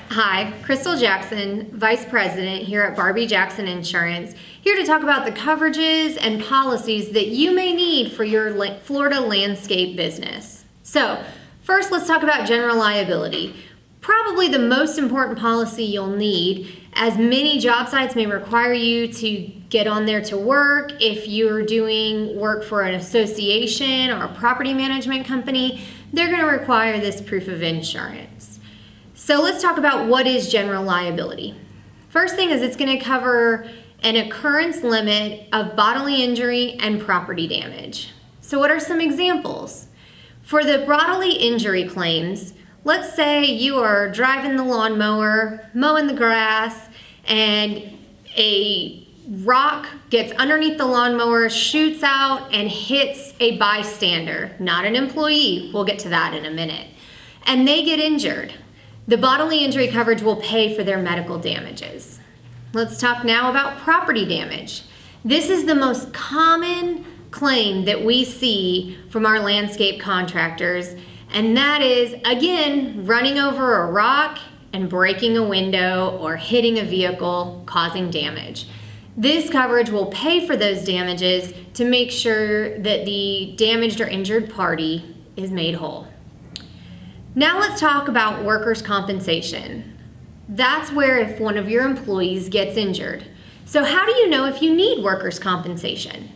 Hi, Crystal Jackson, Vice President here at Barbie Jackson Insurance, here to talk about the coverages and policies that you may need for your Florida landscape business. So, first let's talk about general liability. Probably the most important policy you'll need, as many job sites may require you to get on there to work. If you're doing work for an association or a property management company, they're going to require this proof of insurance. So let's talk about what is general liability. First thing is it's going to cover an occurrence limit of bodily injury and property damage. So what are some examples? For the bodily injury claims, let's say you are driving the lawnmower, mowing the grass, and a rock gets underneath the lawnmower, shoots out, and hits a bystander, not an employee. We'll get to that in a minute. And they get injured. The bodily injury coverage will pay for their medical damages. Let's talk now about property damage. This is the most common claim that we see from our landscape contractors, and that is, again, running over a rock and breaking a window or hitting a vehicle, causing damage. This coverage will pay for those damages to make sure that the damaged or injured party is made whole. Now let's talk about workers' compensation. That's where if one of your employees gets injured. So how do you know if you need workers' compensation?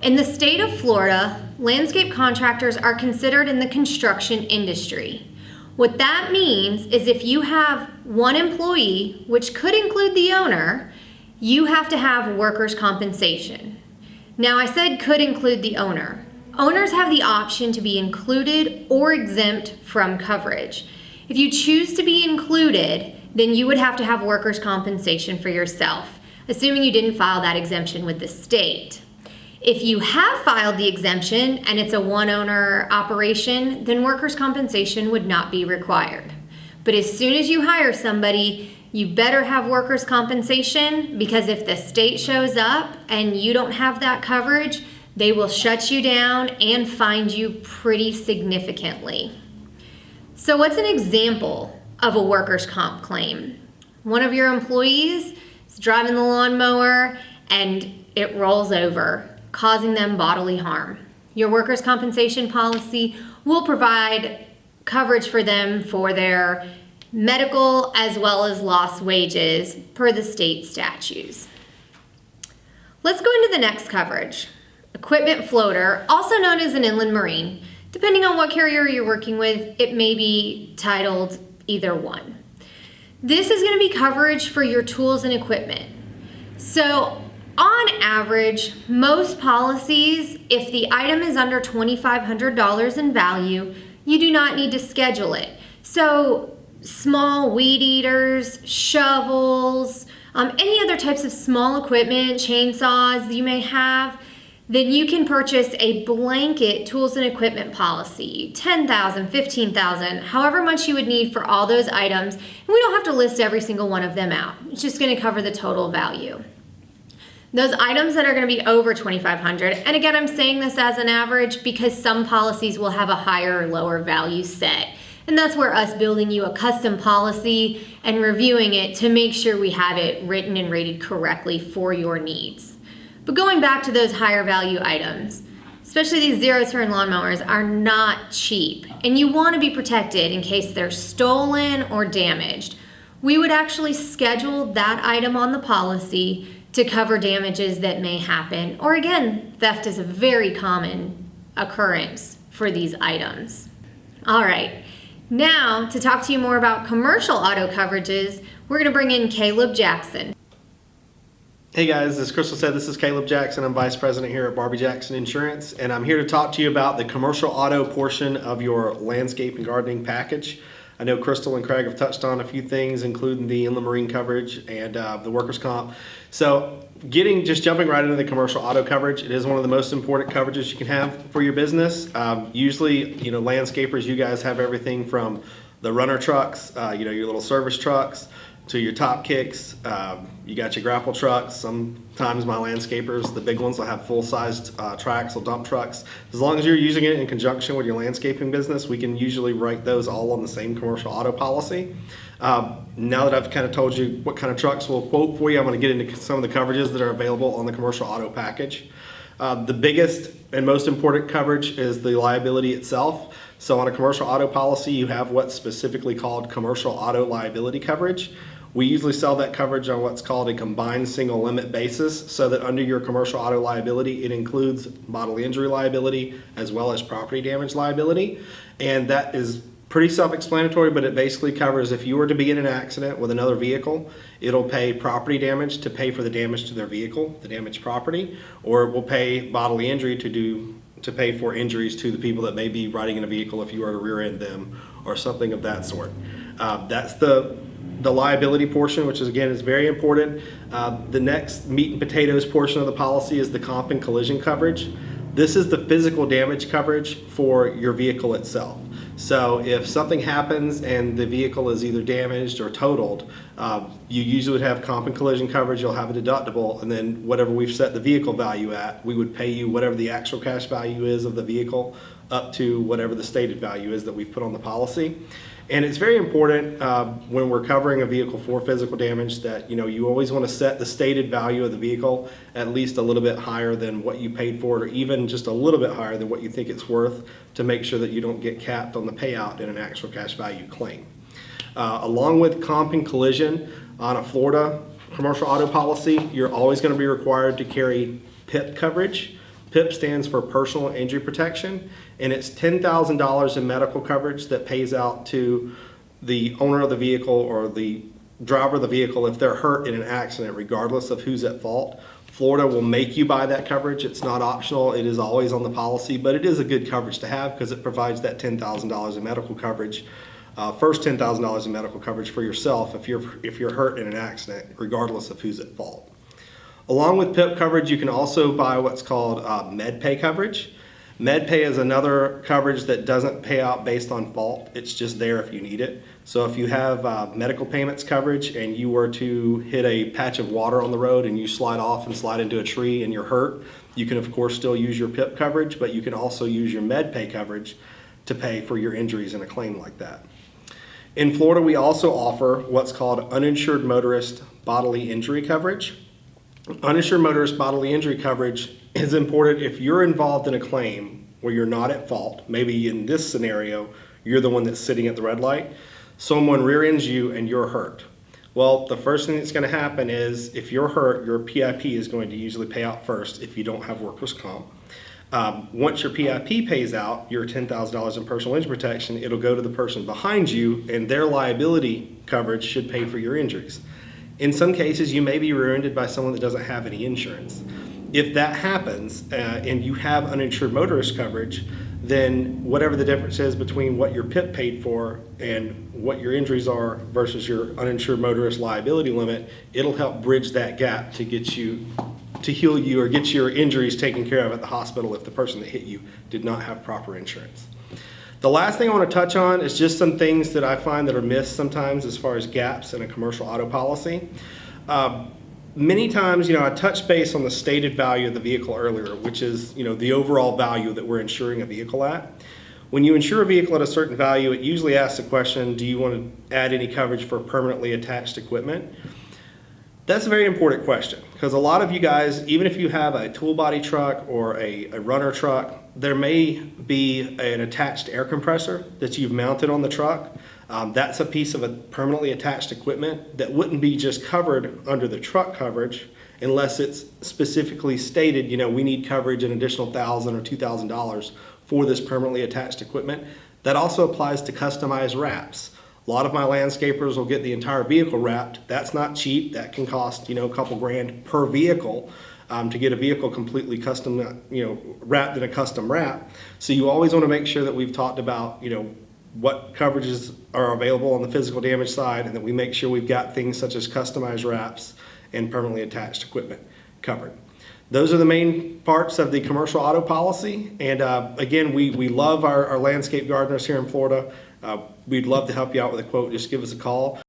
In the state of Florida, landscape contractors are considered in the construction industry. What that means is if you have one employee, which could include the owner, you have to have workers' compensation. Now I said could include the owner. Owners have the option to be included or exempt from coverage. If you choose to be included, then you would have to have workers' compensation for yourself, assuming you didn't file that exemption with the state. If you have filed the exemption and it's a one-owner operation, then workers' compensation would not be required. But as soon as you hire somebody, you better have workers' compensation, because if the state shows up and you don't have that coverage, they will shut you down and fine you pretty significantly. So what's an example of a workers' comp claim? One of your employees is driving the lawnmower and it rolls over, causing them bodily harm. Your workers' compensation policy will provide coverage for them for their medical as well as lost wages per the state statutes. Let's go into the next coverage. Equipment floater, also known as an inland marine. Depending on what carrier you're working with, it may be titled either one. This is going to be coverage for your tools and equipment. So on average, most policies, if the item is under $2,500 in value, you do not need to schedule it. So small weed eaters, shovels, any other types of small equipment, chainsaws you may have, then you can purchase a blanket tools and equipment policy, $10,000, $15,000, however much you would need for all those items. And we don't have to list every single one of them out. It's just going to cover the total value. Those items that are going to be over $2,500, and again, I'm saying this as an average because some policies will have a higher or lower value set. And that's where us building you a custom policy and reviewing it to make sure we have it written and rated correctly for your needs. But going back to those higher value items, especially these zero-turn lawnmowers, are not cheap, and you want to be protected in case they're stolen or damaged. We would actually schedule that item on the policy to cover damages that may happen, or again, theft is a very common occurrence for these items. All right, now to talk to you more about commercial auto coverages, we're going to bring in Caleb Jackson. Hey guys, as Crystal said, this is Caleb Jackson. I'm Vice President here at Barbie Jackson Insurance, and I'm here to talk to you about the commercial auto portion of your landscape and gardening package. I know Crystal and Craig have touched on a few things, including the inland marine coverage and the workers' comp. So jumping right into the commercial auto coverage, it is one of the most important coverages you can have for your business. Usually, landscapers, you guys have everything from the runner trucks, your little service trucks, to your top kicks. You got your grapple trucks. Sometimes my landscapers, the big ones, will have full-sized tracks or dump trucks. As long as you're using it in conjunction with your landscaping business, we can usually write those all on the same commercial auto policy. Now that I've kind of told you what kind of trucks we'll quote for you, I'm going to get into some of the coverages that are available on the commercial auto package. The biggest and most important coverage is the liability itself. So on a commercial auto policy, you have what's specifically called commercial auto liability coverage. We usually sell that coverage on what's called a combined single limit basis, so that under your commercial auto liability, it includes bodily injury liability as well as property damage liability. And that is pretty self-explanatory, but it basically covers if you were to be in an accident with another vehicle, it'll pay property damage to pay for the damage to their vehicle, the damaged property, or it will pay bodily injury to pay for injuries to the people that may be riding in a vehicle if you were to rear end them or something of that sort. That's the liability portion, which is again is very important. The next meat and potatoes portion of the policy is the comp and collision coverage. This is the physical damage coverage for your vehicle itself. So if something happens and the vehicle is either damaged or totaled, you usually would have comp and collision coverage, you'll have a deductible, and then whatever we've set the vehicle value at, we would pay you whatever the actual cash value is of the vehicle up to whatever the stated value is that we've put on the policy. And it's very important when we're covering a vehicle for physical damage that you always want to set the stated value of the vehicle at least a little bit higher than what you paid for it, or even just a little bit higher than what you think it's worth, to make sure that you don't get capped on the payout in an actual cash value claim. Along with comp and collision on a Florida commercial auto policy, you're always going to be required to carry PIP coverage. PIP stands for personal injury protection, and it's $10,000 in medical coverage that pays out to the owner of the vehicle or the driver of the vehicle if they're hurt in an accident, regardless of who's at fault. Florida will make you buy that coverage. It's not optional. It is always on the policy, but it is a good coverage to have because it provides that $10,000 in medical coverage. First $10,000 in medical coverage for yourself if you're hurt in an accident, regardless of who's at fault. Along with PIP coverage, you can also buy what's called MedPay coverage. MedPay is another coverage that doesn't pay out based on fault. It's just there if you need it. So if you have medical payments coverage and you were to hit a patch of water on the road and you slide off and slide into a tree and you're hurt, you can of course still use your PIP coverage, but you can also use your MedPay coverage to pay for your injuries in a claim like that. In Florida, we also offer what's called uninsured motorist bodily injury coverage. Uninsured motorist bodily injury coverage is important if you're involved in a claim where you're not at fault. Maybe in this scenario, you're the one that's sitting at the red light. Someone rear ends you and you're hurt. Well, the first thing that's going to happen is if you're hurt, your PIP is going to usually pay out first if you don't have workers' comp. Once your PIP pays out, your $10,000 in personal injury protection, it'll go to the person behind you, and their liability coverage should pay for your injuries. In some cases, you may be rear-ended by someone that doesn't have any insurance. If that happens and you have uninsured motorist coverage, then whatever the difference is between what your PIP paid for and what your injuries are versus your uninsured motorist liability limit, it'll help bridge that gap to get you to heal you or get your injuries taken care of at the hospital if the person that hit you did not have proper insurance. The last thing I want to touch on is just some things that I find that are missed sometimes as far as gaps in a commercial auto policy. Many times, I touched base on the stated value of the vehicle earlier, which is, the overall value that we're insuring a vehicle at. When you insure a vehicle at a certain value, it usually asks the question, do you want to add any coverage for permanently attached equipment? That's a very important question because a lot of you guys, even if you have a tool body truck or a runner truck, there may be an attached air compressor that you've mounted on the truck. That's a piece of a permanently attached equipment that wouldn't be just covered under the truck coverage unless it's specifically stated, we need coverage an additional $1,000 or $2,000 for this permanently attached equipment. That also applies to customized wraps. A lot of my landscapers will get the entire vehicle wrapped. That's not cheap. That can cost, a couple grand per vehicle to get a vehicle completely custom, wrapped in a custom wrap. So you always want to make sure that we've talked about, what coverages are available on the physical damage side, and that we make sure we've got things such as customized wraps and permanently attached equipment covered. Those are the main parts of the commercial auto policy. And again, we love our landscape gardeners here in Florida. We'd love to help you out with a quote. Just give us a call.